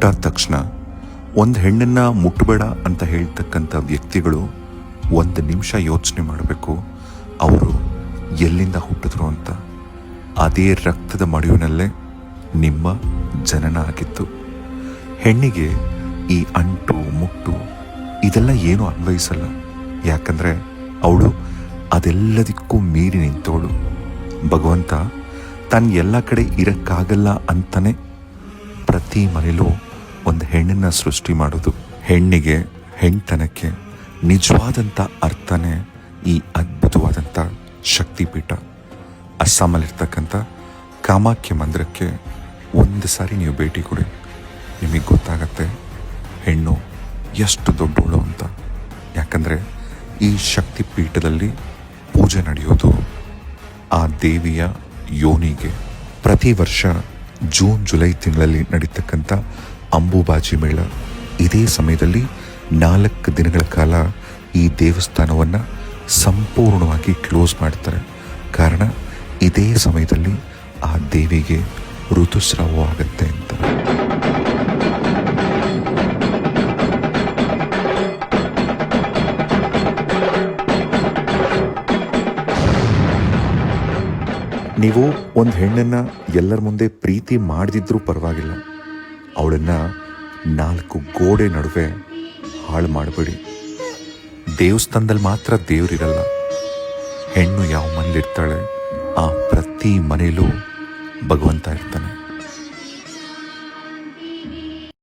ಹುಟ್ಟಾದ ತಕ್ಷಣ ಒಂದು ಹೆಣ್ಣನ್ನು ಮುಟ್ಟಬೇಡ ಅಂತ ಹೇಳ್ತಕ್ಕಂಥ ವ್ಯಕ್ತಿಗಳು 1 ನಿಮಿಷ ಯೋಚನೆ ಮಾಡಬೇಕು, ಅವರು ಎಲ್ಲಿಂದ ಹುಟ್ಟಿದ್ರು ಅಂತ. ಅದೇ ರಕ್ತದ ಮಡುವಿನಲ್ಲೇ ನಿಮ್ಮ ಜನನ ಆಗಿತ್ತು. ಹೆಣ್ಣಿಗೆ ಈ ಅಂಟು ಮುಟ್ಟು ಇದೆಲ್ಲ ಏನೂ ಅನ್ವಯಿಸಲ್ಲ. ಯಾಕಂದರೆ ಅವಳು ಅದೆಲ್ಲದಕ್ಕೂ ಮೀರಿ ನಿಂತವಳು. ಭಗವಂತ ತಾನು ಎಲ್ಲ ಕಡೆ ಇರೋಕ್ಕಾಗಲ್ಲ ಅಂತಲೇ ಪ್ರತಿ ಮನೇಲೂ ಒಂದು ಹೆಣ್ಣನ್ನು ಸೃಷ್ಟಿ ಮಾಡೋದು. ಹೆಣ್ಣಿಗೆ, ಹೆಣ್ತನಕ್ಕೆ ನಿಜವಾದಂಥ ಅರ್ಥನೇ ಈ ಅದ್ಭುತವಾದಂಥ ಶಕ್ತಿಪೀಠ. ಅಸ್ಸಾಮಲ್ಲಿರ್ತಕ್ಕಂಥ ಕಾಮಾಖ್ಯ ಮಂದಿರಕ್ಕೆ ಒಂದು ಸಾರಿ ನೀವು ಭೇಟಿ ಕೊಡಿ, ನಿಮಗೆ ಗೊತ್ತಾಗತ್ತೆ ಹೆಣ್ಣು ಎಷ್ಟು ದೊಡ್ಡವಳು ಅಂತ. ಯಾಕಂದರೆ ಈ ಶಕ್ತಿಪೀಠದಲ್ಲಿ ಪೂಜೆ ನಡೆಯೋದು ಆ ದೇವಿಯ ಯೋನಿಗೆ. ಪ್ರತಿ ವರ್ಷ ಜೂನ್ ಜುಲೈ ತಿಂಗಳಲ್ಲಿ ನಡೀತಕ್ಕಂಥ ಅಂಬುಬಾಜಿ ಮೇಳ, ಇದೇ ಸಮಯದಲ್ಲಿ 4 ದಿನಗಳ ಕಾಲ ಈ ದೇವಸ್ಥಾನವನ್ನು ಸಂಪೂರ್ಣವಾಗಿ ಕ್ಲೋಸ್ ಮಾಡ್ತಾರೆ. ಕಾರಣ ಇದೇ ಸಮಯದಲ್ಲಿ ಆ ದೇವಿಗೆ ಋತುಸ್ರಾವವಾಗತ್ತೆ ಅಂತ. ನೀವು ಒಂದು ಹೆಣ್ಣನ್ನು ಎಲ್ಲರ ಮುಂದೆ ಪ್ರೀತಿ ಮಾಡದಿದ್ರೂ ಪರವಾಗಿಲ್ಲ, ಅವಳನ್ನು 4 ಗೋಡೆ ನಡುವೆ ಹಾಳು ಮಾಡಬೇಡಿ. ದೇವಸ್ಥಾನದಲ್ಲಿ ಮಾತ್ರ ದೇವರಿರಲ್ಲ. ಹೆಣ್ಣು ಯಾವ ಮನೇಲಿರ್ತಾಳೆ ಆ ಪ್ರತಿ ಮನೆಯಲ್ಲೂ ಭಗವಂತ ಇರ್ತಾನೆ.